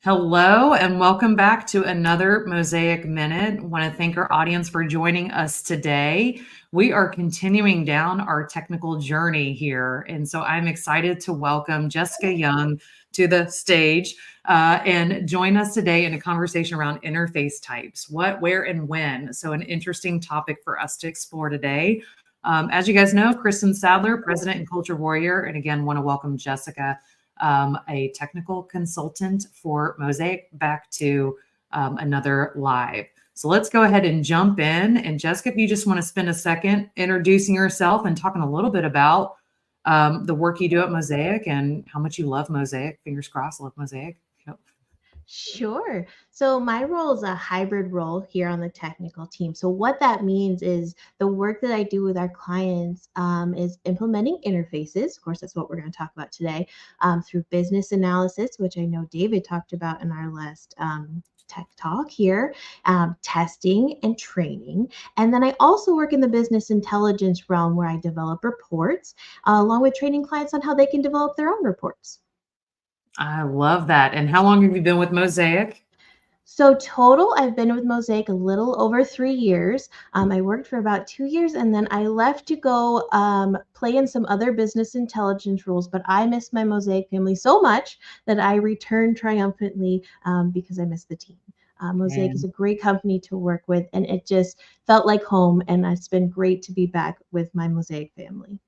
Hello and welcome back to another Mosaic Minute. I want to thank our audience for joining us today. We are continuing down our technical journey here. And so I'm excited to welcome Jessica Young to the stage and join us today in a conversation around interface types, what, where, and when. So an interesting topic for us to explore today. As you guys know, Krystyn Sadler, President and Culture Warrior. And again, want to welcome Jessica, a technical consultant for Mosaic, back to another live. So let's go ahead and jump in. And Jessica, if you just want to spend a second introducing yourself and talking a little bit about the work you do at Mosaic and how much you love Mosaic. Fingers crossed, love Mosaic. Yep. Sure. So my role is a hybrid role here on the technical team. So what that means is the work that I do with our clients is implementing interfaces. Of course, that's what we're going to talk about today, through business analysis, which I know David talked about in our last tech talk here, testing and training. And then I also work in the business intelligence realm where I develop reports, along with training clients on how they can develop their own reports. I love that. And how long have you been with Mosaic? So total, I've been with Mosaic a little over 3 years. I worked for about 2 years, and then I left to go play in some other business intelligence roles. But I miss my Mosaic family so much that I returned triumphantly because I miss the team. Mosaic is And a great company to work with, and it just felt like home. And it's been great to be back with my Mosaic family.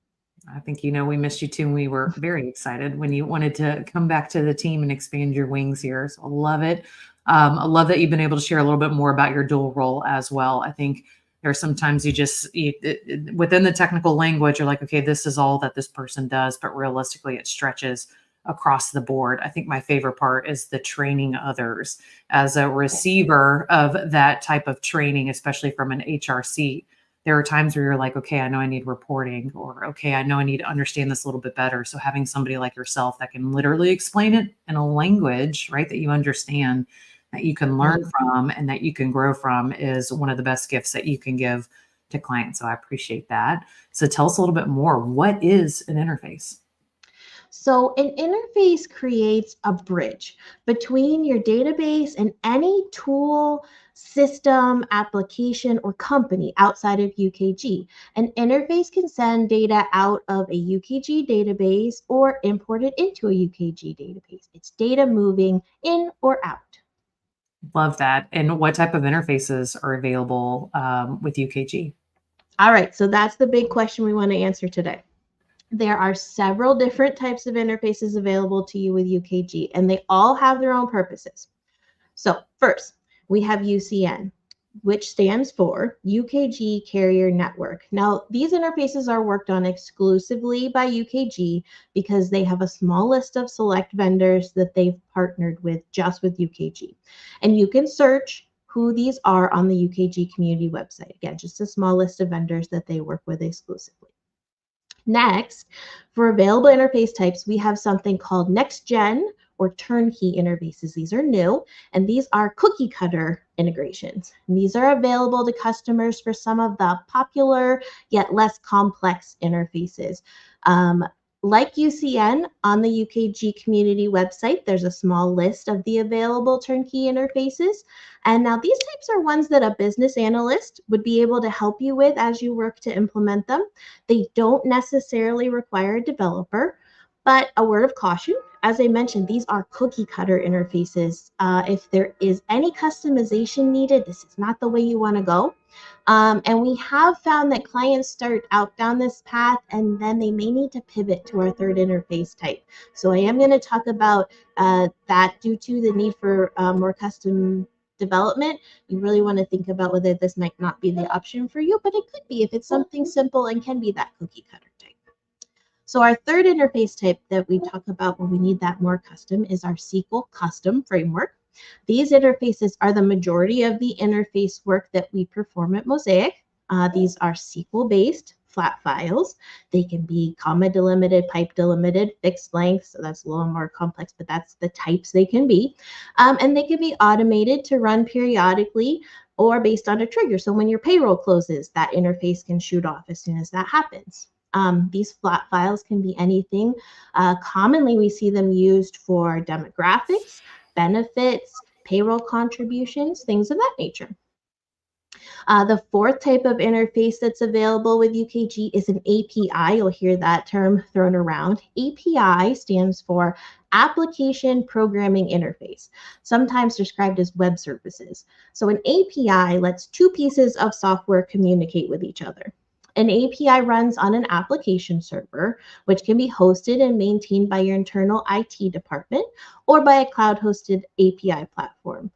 I think, we missed you too. And we were very excited when you wanted to come back to the team and expand your wings here. So I love it. I love that you've been able to share a little bit more about your dual role as well. I think there are sometimes within the technical language, you're like, okay, this is all that this person does, but realistically, it stretches across the board. I think my favorite part is the training others as a receiver of that type of training, especially from an HRC. There are times where you're like, okay, I know I need reporting, or okay, I know I need to understand this a little bit better. So having somebody like yourself that can literally explain it in a language, right, that you understand, that you can learn Mhm. from and that you can grow from is one of the best gifts that you can give to clients. So I appreciate that. So tell us a little bit more. What is an interface? So an interface creates a bridge between your database and any tool, system, application, or company outside of UKG. An interface can send data out of a UKG database or import it into a UKG database. It's data moving in or out. Love that. And what type of interfaces are available with UKG? All right, so that's the big question we want to answer today. There are several different types of interfaces available to you with UKG, and they all have their own purposes. So first, we have UCN, which stands for UKG Carrier Network. Now, these interfaces are worked on exclusively by UKG because they have a small list of select vendors that they've partnered with just with UKG. And you can search who these are on the UKG community website. Again, just a small list of vendors that they work with exclusively. Next, for available interface types, we have something called next gen or turnkey interfaces. These are new, and these are cookie cutter integrations. And these are available to customers for some of the popular yet less complex interfaces. Like UCN, on the UKG community website, there's a small list of the available turnkey interfaces. And now these types are ones that a business analyst would be able to help you with as you work to implement them. They don't necessarily require a developer, but a word of caution, as I mentioned, these are cookie cutter interfaces. If there is any customization needed, this is not the way you want to go. And we have found that clients start out down this path and then they may need to pivot to our third interface type. So I am going to talk about that due to the need for more custom development. You really want to think about whether this might not be the option for you, but it could be if it's something simple and can be that cookie cutter type. So our third interface type that we talk about when we need that more custom is our SQL custom framework. These interfaces are the majority of the interface work that we perform at Mosaic. These are SQL-based flat files. They can be comma delimited, pipe delimited, fixed length, so that's a little more complex, but that's the types they can be. And they can be automated to run periodically or based on a trigger. So when your payroll closes, that interface can shoot off as soon as that happens. These flat files can be anything. Commonly, we see them used for demographics, benefits, payroll contributions, things of that nature. The fourth type of interface that's available with UKG is an API. You'll hear that term thrown around. API stands for Application Programming Interface, sometimes described as web services. So an API lets two pieces of software communicate with each other. An API runs on an application server, which can be hosted and maintained by your internal IT department or by a cloud-hosted API platform.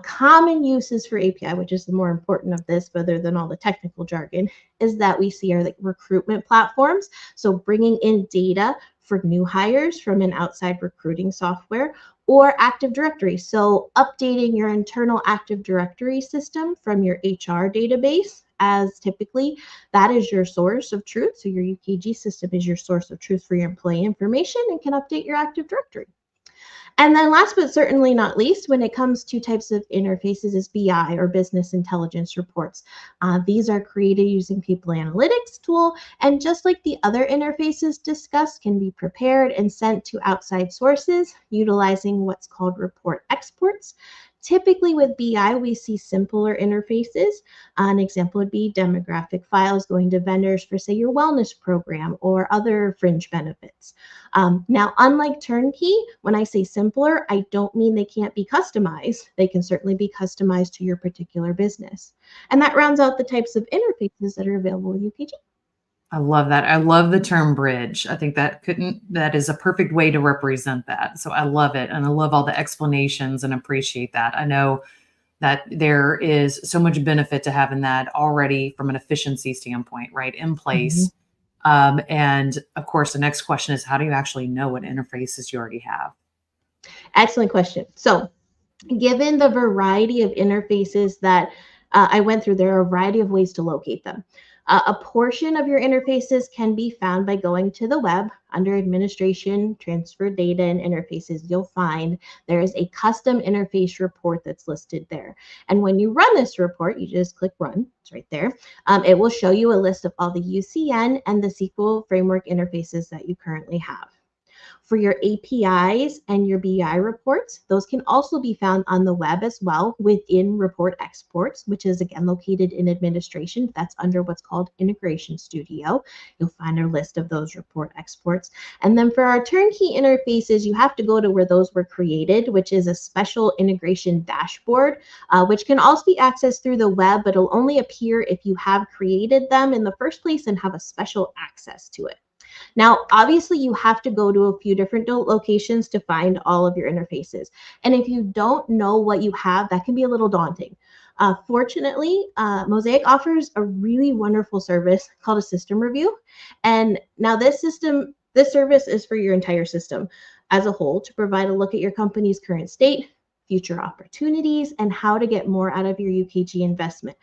Common uses for API, which is the more important of this, other than all the technical jargon, is that we see are like recruitment platforms. So bringing in data for new hires from an outside recruiting software, or Active Directory. So updating your internal Active Directory system from your HR database, as typically that is your source of truth. So your UKG system is your source of truth for your employee information and can update your Active Directory. And then last but certainly not least, when it comes to types of interfaces is BI or business intelligence reports. These are created using People Analytics tool, and just like the other interfaces discussed, can be prepared and sent to outside sources utilizing what's called report exports. Typically with BI, we see simpler interfaces. An example would be demographic files going to vendors for, say, your wellness program or other fringe benefits. Now, unlike Turnkey, when I say simpler, I don't mean they can't be customized. They can certainly be customized to your particular business. And that rounds out the types of interfaces that are available with UKG. I love that. I love the term bridge. I think that is a perfect way to represent that. So I love it. And I love all the explanations and appreciate that. I know that there is so much benefit to having that already from an efficiency standpoint, right, in place. And of course, the next question is, how do you actually know what interfaces you already have? Excellent question. So given the variety of interfaces that I went through, there are a variety of ways to locate them. A portion of your interfaces can be found by going to the web under Administration, Transfer Data, and Interfaces. You'll find there is a custom interface report that's listed there. And when you run this report, you just click Run. It's right there. It will show you a list of all the UCN and the SQL framework interfaces that you currently have. For your APIs and your BI reports, those can also be found on the web as well within Report Exports, which is again located in Administration. That's under what's called Integration Studio. You'll find a list of those report exports. And then for our turnkey interfaces, you have to go to where those were created, which is a special integration dashboard, which can also be accessed through the web, but it'll only appear if you have created them in the first place and have a special access to it. Now, obviously, you have to go to a few different locations to find all of your interfaces. And if you don't know what you have, that can be a little daunting. Fortunately, Mosaic offers a really wonderful service called a system review. And now this service is for your entire system as a whole to provide a look at your company's current state, future opportunities, and how to get more out of your UKG investment.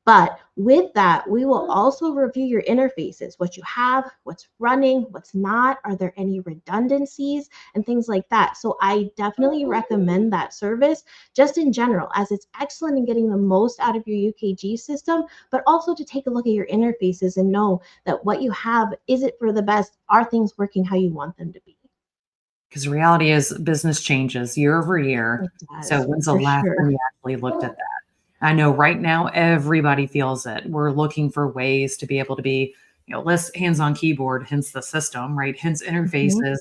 But with that, we will also review your interfaces, what you have, what's running, what's not, are there any redundancies, and things like that. So I definitely recommend that service just in general, as it's excellent in getting the most out of your UKG system, but also to take a look at your interfaces and know that what you have, is it for the best? Are things working how you want them to be? Because the reality is business changes year over year. It does, So when's the for last sure. time you actually looked at that? I know right now everybody feels it. We're looking for ways to be able to be, less hands on keyboard, hence the system, right? Hence interfaces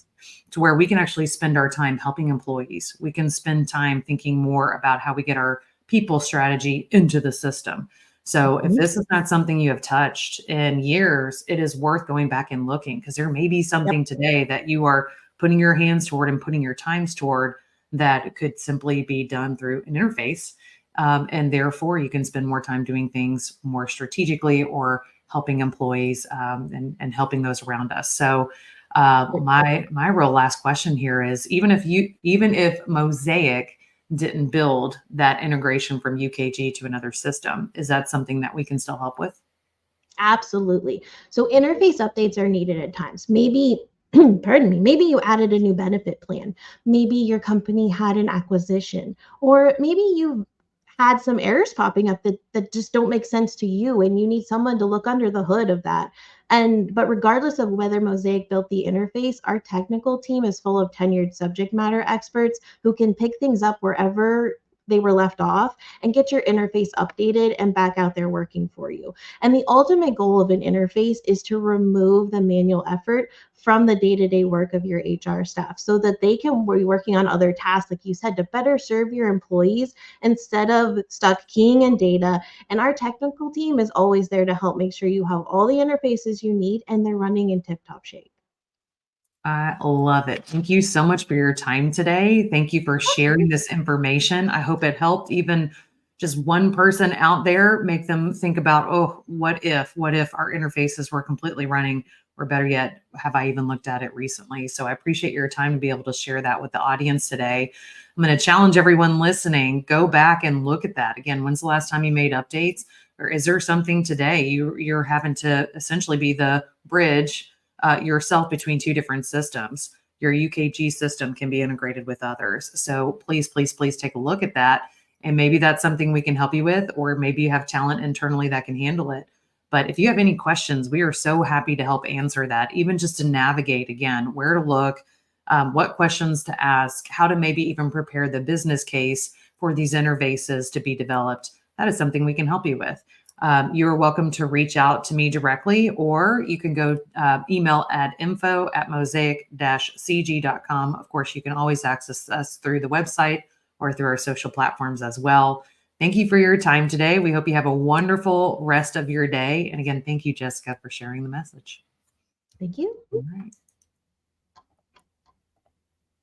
to where we can actually spend our time helping employees. We can spend time thinking more about how we get our people strategy into the system. So if this is not something you have touched in years, it is worth going back and looking, because there may be something today that you are putting your hands toward and putting your times toward that could simply be done through an interface. And therefore, you can spend more time doing things more strategically or helping employees and helping those around us. So my real last question here is, even if Mosaic didn't build that integration from UKG to another system, is that something that we can still help with? Absolutely. So interface updates are needed at times. Maybe, pardon me, maybe you added a new benefit plan. Maybe your company had an acquisition, or maybe you had some errors popping up that just don't make sense to you, and you need someone to look under the hood of that. But regardless of whether Mosaic built the interface, our technical team is full of tenured subject matter experts who can pick things up wherever they were left off and get your interface updated and back out there working for you. And the ultimate goal of an interface is to remove the manual effort from the day-to-day work of your HR staff so that they can be working on other tasks, like you said, to better serve your employees instead of stuck keying in data. And our technical team is always there to help make sure you have all the interfaces you need and they're running in tip-top shape. I love it. Thank you so much for your time today. Thank you for sharing this information. I hope it helped even just one person out there, make them think about, oh, what if our interfaces were completely running? Or better yet, have I even looked at it recently? So I appreciate your time to be able to share that with the audience today. I'm going to challenge everyone listening, go back and look at that. Again, when's the last time you made updates? Or is there something today you're having to essentially be the bridge yourself between two different systems? Your UKG system can be integrated with others. So please, please, please take a look at that. And maybe that's something we can help you with, or maybe you have talent internally that can handle it. But if you have any questions, we are so happy to help answer that, even just to navigate again, where to look, what questions to ask, how to maybe even prepare the business case for these interfaces to be developed. That is something we can help you with. You're welcome to reach out to me directly, or you can go email at info@mosaic-cg.com. Of course, you can always access us through the website or through our social platforms as well. Thank you for your time today. We hope you have a wonderful rest of your day. And again, thank you, Jessica, for sharing the message. Thank you. All right.